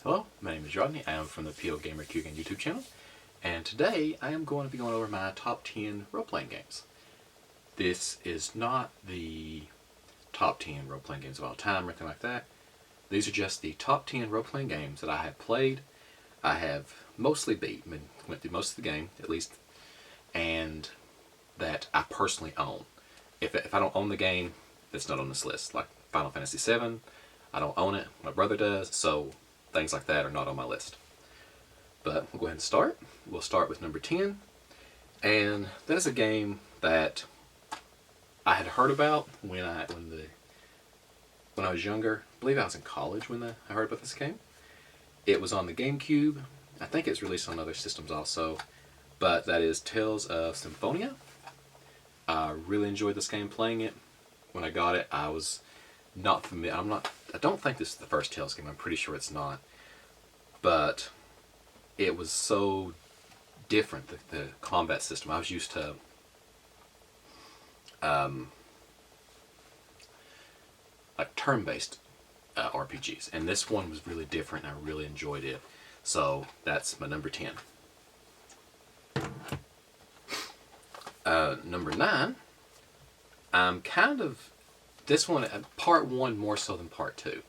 Hello, my name is Rodney. I am from the PO Gamer Q-Game YouTube channel, and today I am going to be going over my top 10 role-playing games. This is not the top 10 role-playing games of all time or anything like that. These are just the top 10 role-playing games that I have played. I have mostly beat, went through most of the game, at least, and that I personally own. If I don't own the game, it's not on this list. Like Final Fantasy VII, I don't own it, my brother does, so things like that are not on my list. But we'll go ahead and start. We'll start with number 10. And that is a game that I had heard about when I was younger. I believe I was in college when I heard about this game. It was on the GameCube. I think it's released on other systems also. But that is Tales of Symphonia. I really enjoyed this game playing it. When I got it, I was not familiar. I don't think this is the first Tales game. I'm pretty sure it's not. But it was so different, the combat system. I was used to like turn-based RPGs, and this one was really different, and I really enjoyed it. So that's my number 10. Number 9, I'm kind of this one, part 1 more so than part 2.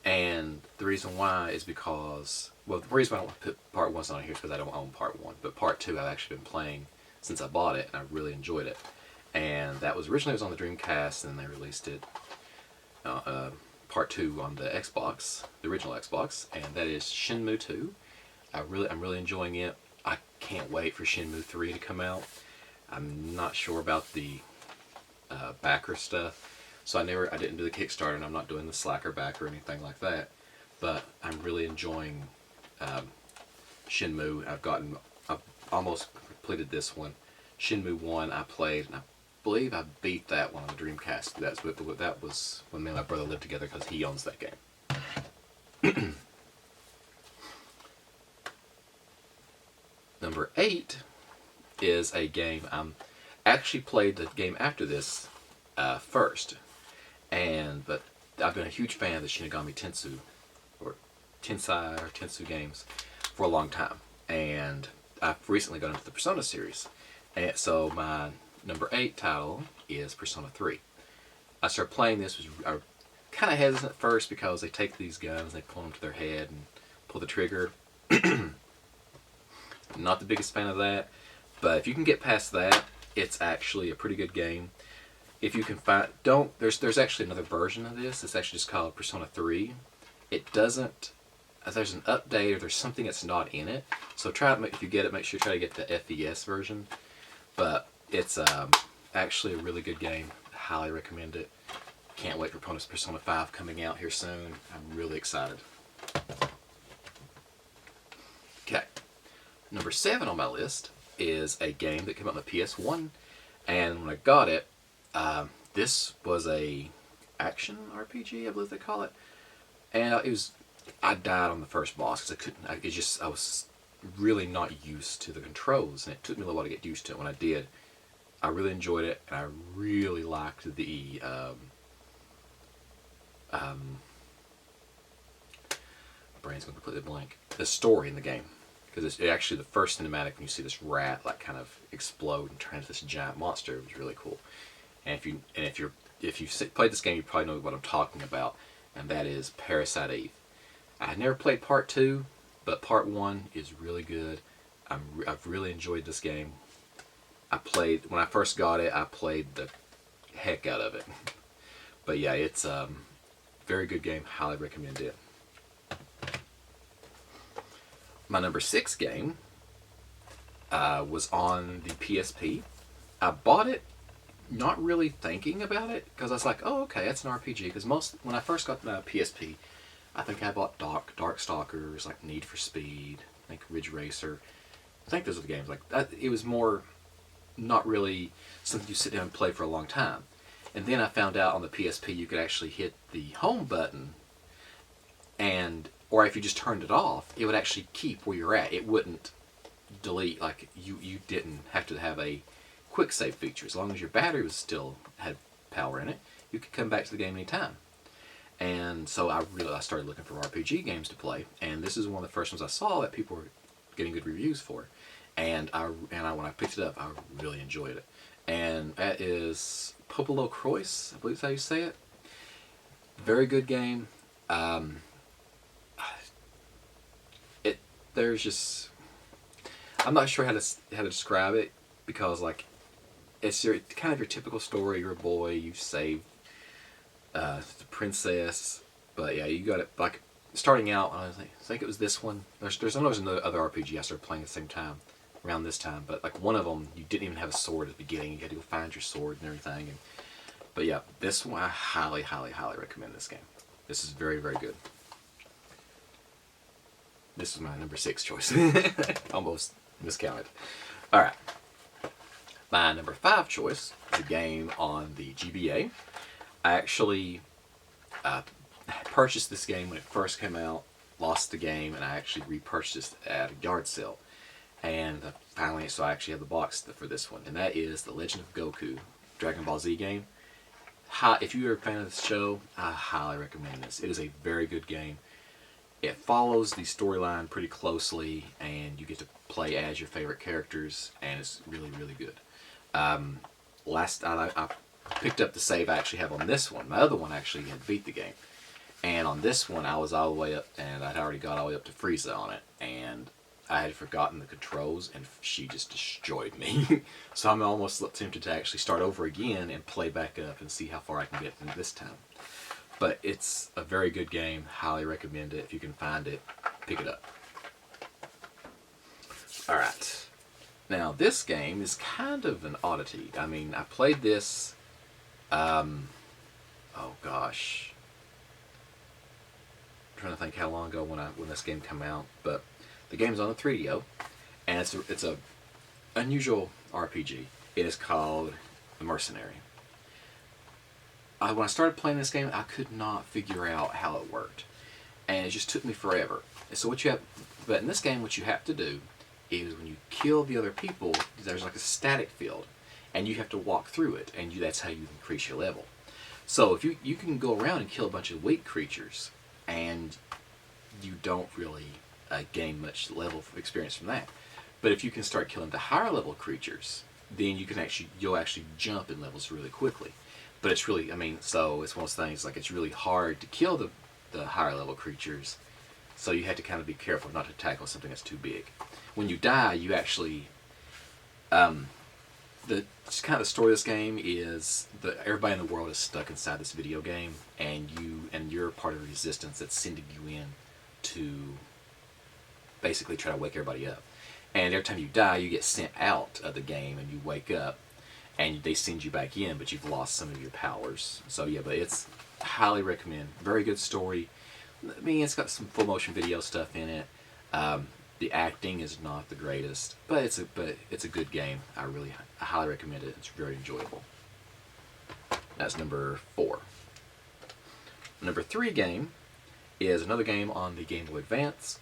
And the reason why is because, well, the reason why I don't put part 1 on here is because I don't own part 1. But part 2 I've actually been playing since I bought it, and I really enjoyed it. And that was originally it was on the Dreamcast, and then they released it, part 2 on the Xbox, the original Xbox, and that is Shenmue 2. I'm really enjoying it. I can't wait for Shenmue 3 to come out. I'm not sure about the backer stuff. So I didn't do the Kickstarter, and I'm not doing the Slacker back or anything like that. But I'm really enjoying Shenmue. I've almost completed this one. Shenmue 1 I played, and I believe I beat that one on the Dreamcast. That was when me and my brother lived together because he owns that game. Number 8 is a game I'm actually played the game after this first. But I've been a huge fan of the Shinigami Tensei or Tensu games for a long time, and I've recently got into the Persona series. And so my number 8 title is Persona 3. I started playing this, I was kind of hesitant at first because they take these guns, they pull them to their head and pull the trigger. Not the biggest fan of that, but if you can get past that, it's actually a pretty good game. If you can find, there's actually another version of this. It's actually just called Persona 3. It doesn't, there's an update or there's something that's not in it. So if you get it, make sure you try to get the FES version. But it's actually a really good game. I highly recommend it. Can't wait for Persona 5 coming out here soon. I'm really excited. Okay. Number 7 on my list is a game that came out on the PS1. And when I got it, this was a action RPG, I believe they call it, and I died on the first boss because I was really not used to the controls, and it took me a little while to get used to it. When I did, I really enjoyed it, and I really liked the my brain's going completely blank. The story in the game, because it's actually the first cinematic when you see this rat like kind of explode and turn into this giant monster. It was really cool. And if you've played this game, you probably know what I'm talking about, and that is Parasite Eve. I had never played part 2, but part 1 is really good. I've really enjoyed this game. When I first got it, I played the heck out of it. But yeah, it's a very good game. Highly recommend it. My number 6 game was on the PSP. I bought it not really thinking about it, because I was like, oh, okay, that's an RPG. Because when I first got my PSP, I think I bought Darkstalkers, like Need for Speed, I think Ridge Racer. I think those are the games. Like that, it was more not really something you sit down and play for a long time. And then I found out on the PSP you could actually hit the home button, or if you just turned it off, it would actually keep where you're at. It wouldn't delete. Like you didn't have to have a quick save feature. As long as your battery had power in it, you could come back to the game anytime. And so I started looking for RPG games to play, and this is one of the first ones I saw that people were getting good reviews for. And when I picked it up, I really enjoyed it. And that is Popolo Croix, I believe is how you say it. Very good game. There's just, I'm not sure how to describe it, because like it's kind of your typical story. You're a boy, you save the princess, but yeah, you got it like starting out. I think it was this one. There's another RPG I started playing at the same time around this time, but like one of them you didn't even have a sword at the beginning. You had to go find your sword and everything. But yeah, this one I highly recommend this game. This is very, very good. This is my number 6 choice. Almost miscounted. Alright. My number 5 choice is a game on the GBA. I actually purchased this game when it first came out, lost the game, and I actually repurchased it at a yard sale. And finally, so I actually have the box for this one. And that is The Legend of Goku, Dragon Ball Z game. If you're a fan of the show, I highly recommend this. It is a very good game. It follows the storyline pretty closely, and you get to play as your favorite characters, and it's really, really good. I picked up the save I actually have on this one. My other one actually had beat the game. And on this one, I was all the way up, and I'd already got all the way up to Frieza on it. And I had forgotten the controls, and she just destroyed me. So I'm almost tempted to actually start over again and play back up and see how far I can get this time. But it's a very good game. Highly recommend it. If you can find it, pick it up. Alright. Now, this game is kind of an oddity. I mean, I played this, oh gosh. I'm trying to think how long ago when this game came out. But the game's on the 3DO, and it's a unusual RPG. It is called The Mercenary. When I started playing this game, I could not figure out how it worked, and it just took me forever. And so but in this game, what you have to do is when you kill the other people, there's like a static field, and you have to walk through it, and that's how you increase your level. So if you can go around and kill a bunch of weak creatures, and you don't really gain much level of experience from that. But if you can start killing the higher level creatures, then you'll actually jump in levels really quickly. But it's really, so it's one of those things, like it's really hard to kill the higher level creatures, so you have to kind of be careful not to tackle something that's too big. When you die, you actually, the story of this game is everybody in the world is stuck inside this video game, and you're part of the resistance that's sending you in to basically try to wake everybody up. And every time you die, you get sent out of the game, and you wake up, and they send you back in, but you've lost some of your powers. So yeah, but it's highly recommend. Very good story. I mean, it's got some full motion video stuff in it. The acting is not the greatest, but it's a good game. I highly recommend it. It's very enjoyable. That's number 4. Number 3 game is another game on the Game Boy Advance.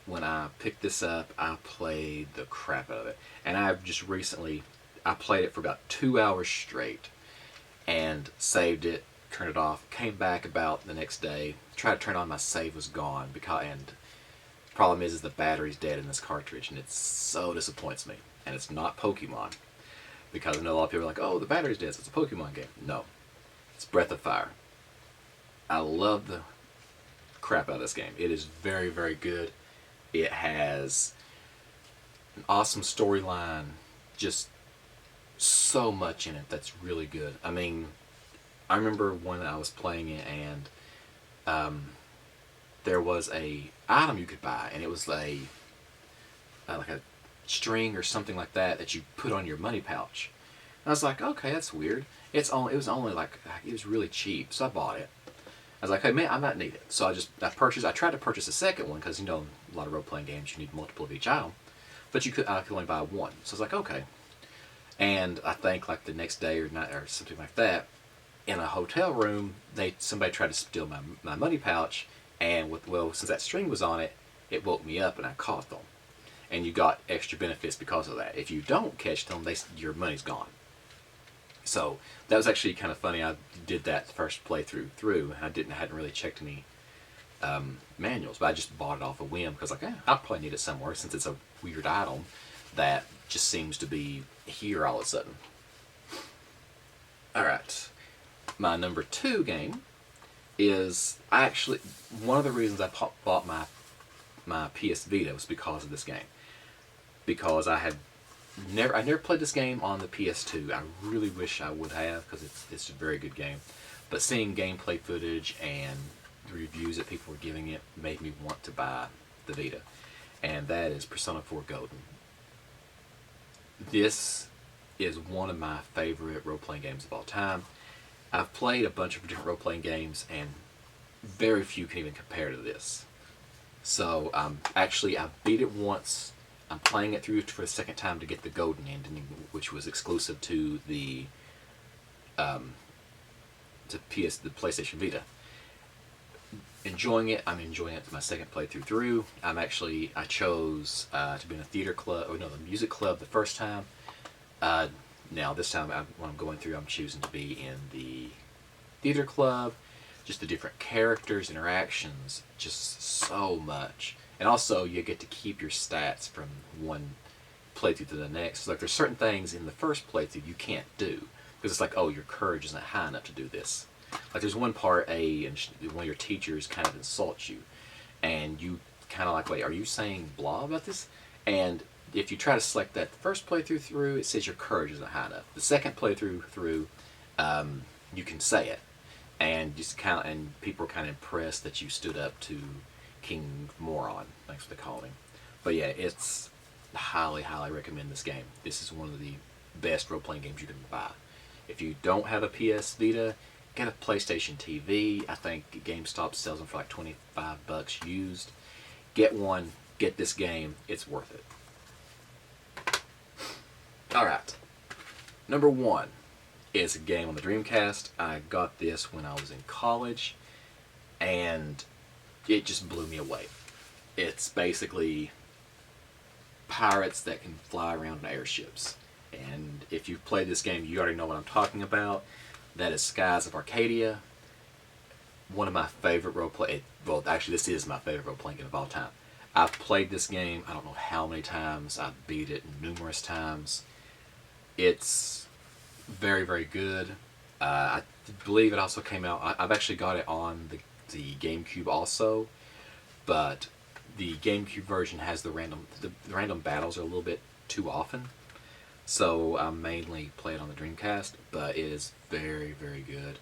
When I picked this up, I played the crap out of it, and I've just recently. I played it for about 2 hours straight and saved it, turned it off, came back about the next day, tried to turn it on, my save was gone, and the problem is the battery's dead in this cartridge, and it so disappoints me. And it's not Pokemon, because I know a lot of people are like, oh, the battery's dead, so it's a Pokemon game. No, it's Breath of Fire. I love the crap out of this game. It is very, very good. It has an awesome storyline, just so much in it that's really good. I mean, I remember when I was playing it, and there was a item you could buy, and it was like a string or something like that you put on your money pouch. And I was like, okay, that's weird. It was only like, it was really cheap, so I bought it. I was like, hey man, I might need it. So I tried to purchase a second one, because a lot of role-playing games you need multiple of each item, but I could only buy one. So I was like, okay. And I think like the next day or night or something like that, in a hotel room, somebody tried to steal my money pouch, and since that string was on it, it woke me up, and I caught them. And you got extra benefits because of that. If you don't catch them, your money's gone. So that was actually kind of funny. I did that first playthrough through, and hadn't really checked any manuals, but I just bought it off a whim because like, I'll probably need it somewhere since it's a weird item that just seems to be here all of a sudden. Alright, my number 2 game is actually one of the reasons I bought my PS Vita was because of this game. Because I never played this game on the PS2. I really wish I would have because it's a very good game. But seeing gameplay footage and the reviews that people were giving it made me want to buy the Vita. And that is Persona 4 Golden. This is one of my favorite role-playing games of all time. I've played a bunch of different role-playing games and very few can even compare to this. So actually I beat it once. I'm playing it through for the second time to get the Golden ending, which was exclusive to the the PlayStation Vita. Enjoying it. I'm enjoying it my second playthrough through. I chose to be in a theater club, or no, the music club the first time. Now this time when I'm going through, I'm choosing to be in the theater club. Just the different characters, interactions, just so much. And also you get to keep your stats from one playthrough to the next. So, like there's certain things in the first playthrough you can't do because it's like, oh, your courage isn't high enough to do this. Like there's one part and one of your teachers kind of insults you, and you kind of like, wait, are you saying blah about this? And if you try to select that the first playthrough through, it says your courage isn't high enough. The second playthrough through, you can say it, and just and people are kind of impressed that you stood up to King Moron. Thanks what they called him. But yeah, it's highly recommend this game. This is one of the best role-playing games you can buy. If you don't have a PS Vita, get a PlayStation TV. I think GameStop sells them for like $25 used. Get one. Get this game. It's worth it. Alright. Number 1 is a game on the Dreamcast. I got this when I was in college, and it just blew me away. It's basically pirates that can fly around in airships. And if you've played this game, you already know what I'm talking about. That is Skies of Arcadia. One of my favorite role-play... Well, actually, this is my favorite role-playing game of all time. I've played this game, I don't know how many times. I've beat it numerous times. It's very good. I believe it also came out... I've actually got it on the GameCube also, but the GameCube version has the random battles are a little bit too often, so I mainly play it on the Dreamcast, but it is very good.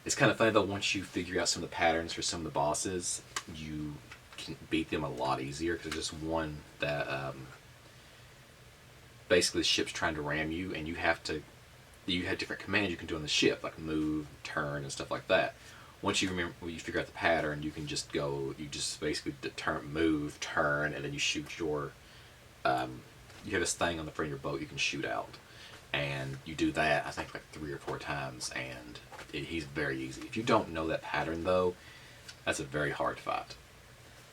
It's kind of funny though, once you figure out some of the patterns for some of the bosses, you can beat them a lot easier because there's just one that basically the ship's trying to ram you, and you have different commands you can do on the ship, like move, turn, and stuff like that. Once you figure out the pattern, you can just go. You just basically move, turn, and then you shoot your. You have this thing on the front of your boat you can shoot out, and you do that I think like 3 or 4 times, and he's very easy. If you don't know that pattern though, that's a very hard fight.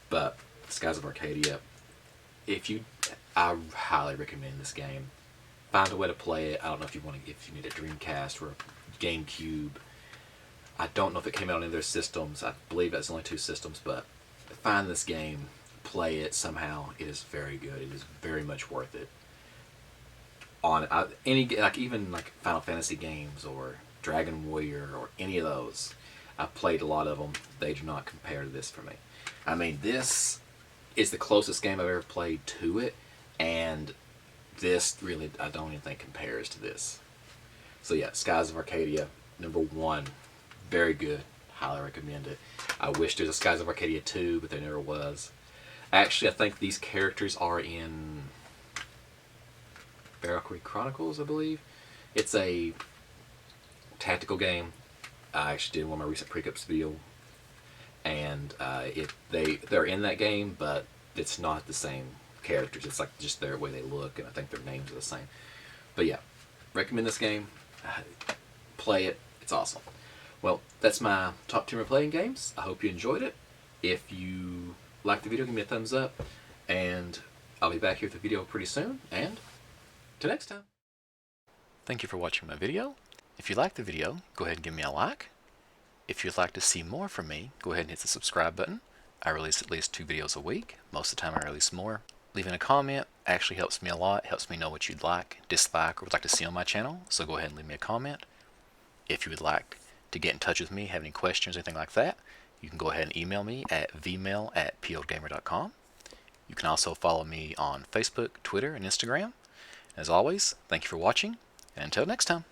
But Skies of Arcadia, I highly recommend this game. Find a way to play it. I don't know if you need a Dreamcast or a GameCube. I don't know if it came out on any of their systems. I believe it's only 2 systems, but find this game, play it somehow. It is very good. It is very much worth it. On even Final Fantasy games or Dragon Warrior or any of those, I've played a lot of them. They do not compare to this for me. I mean, this is the closest game I've ever played to it, and this really, I don't even think compares to this. So yeah, Skies of Arcadia, number 1. Very good. Highly recommend it. I wish there's a Skies of Arcadia 2, but there never was. Actually, I think these characters are in Valkyrie Chronicles, I believe. It's a tactical game. I actually did one of my recent pre-cups video, and they're in that game, but it's not the same characters. It's like just their way they look, and I think their names are the same. But yeah, recommend this game. Play it. It's awesome. Well, that's my top 10 role-playing games. I hope you enjoyed it. If you liked the video, give me a thumbs up, and I'll be back here with a video pretty soon, and till next time. Thank you for watching my video. If you liked the video, go ahead and give me a like. If you'd like to see more from me, go ahead and hit the subscribe button. I release at least 2 videos a week. Most of the time I release more. Leaving a comment actually helps me a lot, helps me know what you'd like, dislike, or would like to see on my channel, so go ahead and leave me a comment. If you would like to get in touch with me, have any questions, anything like that, you can go ahead and email me at vmail@pogamer.com. You can also follow me on Facebook, Twitter, and Instagram. As always, thank you for watching, and until next time.